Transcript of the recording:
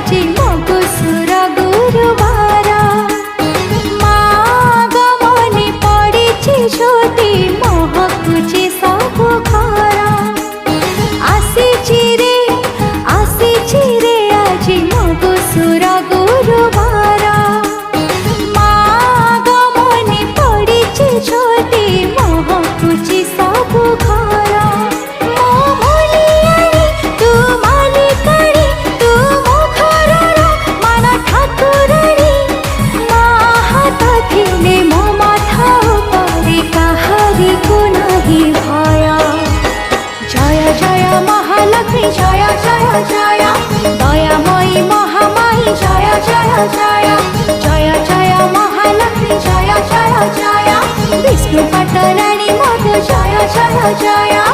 আজি মগুসুর গুরুবার মা গমনে পড়েছে জ্যোতি মহকুছে সবু ঘর আসিছি রে আজি মগুসুর গুরুবার মা গমনে পড়েছে জ্যোতি মহকুছে সবু ঘর জয় জয় জয় দয়াময়ী মহামায়ী জয় জয় জয় জয় জয় মহালক্ষ্মী জয় জয় জয় বিষ্ণু পাটরানী মধু জয় জয় জয়